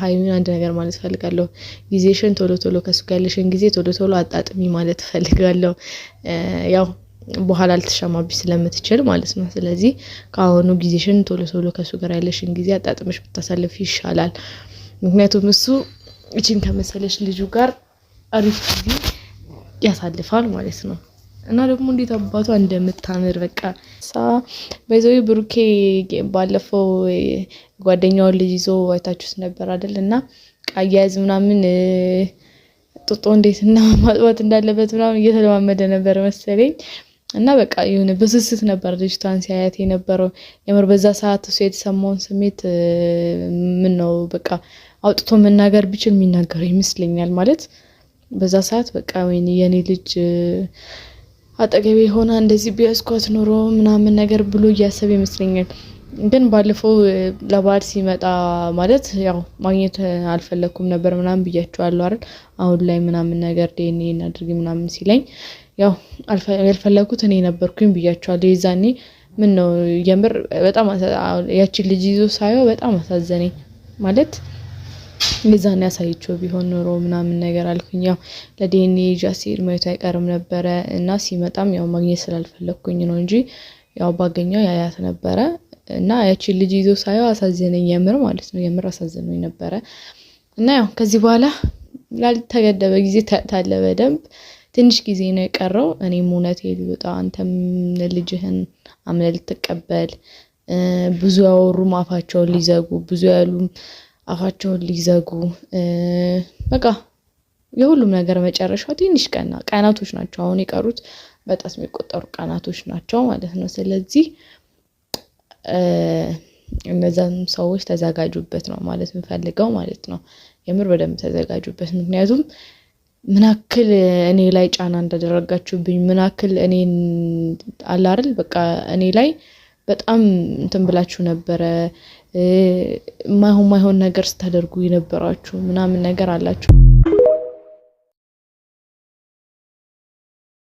ሃይሚን አንድ ነገር ማለት ፈልጋለሁ ጊዜሽን ቶሎ ቶሎ ከሱ ጋር ያለሽን ጊዜ ቶሎ ቶሎ አጣጥሚ ማለት ፈልጋለሁ ያው በኋላ ልትሻማብሽ ስለምትችል ማለት ነው ስለዚህ ካሁኑ ጊዜሽን ቶሎ ቶሎ ከሱ ጋር ያለሽን ጊዜ አጣጥመሽ ብታሳልፊ ይሻላል ምክንያቱም እሱ እቺን ከመሰለሽ ልጁ ጋር አሪፍ ጊዜ ያሳልፋል ማለት ነው እና ደግሞ እንዴት አባቷ እንደምታምር በቃ በዛው ብሩኬ ባለፈው ጓደኛው ልጅ ይዞ አይታችሁስ ነበር አይደልና ቃያዝ ምናምን ጦጦ እንዴትና ማጥዋት እንዳለበት ምናምን እየተለማመደ ነበር መሰለኝ እና በቃ የሆነ በስስት ነበር ልጅቷን ሲያያት የነበረው የምር በዛ ሰዓት እሱ የተሰማውን ስሜት ምን ነው በቃ አውጥቶ መናገር ቢችል የሚናገር ይመስለኛል ማለት በዛ ሰዓት በቃ ወይኔ የኔ ልጅ አጠገቤ ሆና እንደዚህ ቢያስኳት ኖሮ ምናምን ነገር ብሎ እያሰበ ይመስለኛል ግን ባለፈው ለባድ ሲመጣ ማለት ያው ማግኘት አልፈለኩም ነበር ምናምን ብያቸዋለሁ አይደል አሁን ላይ ምናምን ነገር ዲኤንኤ እናድርግ ምናምን ሲለኝ ያው ያልፈለኩት እኔ ነበርኩኝ ብያቸዋለሁ የዛኔ ምን ነው የምር በጣም ያቺ ልጅ ይዞ ሳይው በጣም አሳዘነኝ ማለት ለዛኔ ያሳይቸው ቢሆን ኖሮ ምናምን ነገር አልኩኝ ያው ለዲኤንኤ ጃሲር ማየት አይቀርም ነበር እና ሲመጣም ያው ማግኘት ስላልፈለኩኝ ነው እንጂ ያው ባገኘው ያያት ነበር እና ያቺ ልጅ ይዞ ሳይው አሳዘነኝ የምር ማለት ነው የምር አሳዘነኝ ነበር እና ያው ከዚህ በኋላ ላልተገደበ ጊዜ ታለ በደንብ ትንሽ ጊዜ ነው የቀረው እኔም እውነቴ ልውጣ አንተም ልጅህን አምነህ ልትቀበል ብዙ ያወሩ ማፋቸውን ሊዘጉ ብዙ ያሉ አፋቸውን ሊዘጉ በቃ የሁሉም ነገር መጨረሻው ትንሽ ቀናቶች ናቸው አሁን የቀሩት በጣም የሚቆጠሩ ቀናቶች ናቸው ማለት ነው ስለዚህ እነዛም ሰዎች ተዘጋጁበት ነው ማለት የምፈልገው ማለት ነው የምር በደንብ ተዘጋጁበት ምክንያቱም ምናክል እኔ ላይ ጫና እንደደረጋችሁብኝ ምናክል እኔን አላርል በቃ እኔ ላይ በጣም እንትን ብላችሁ ነበር ማይሆን ነገር ስታደርጉ ይነበራችሁ ምናምን ነገር አላችሁ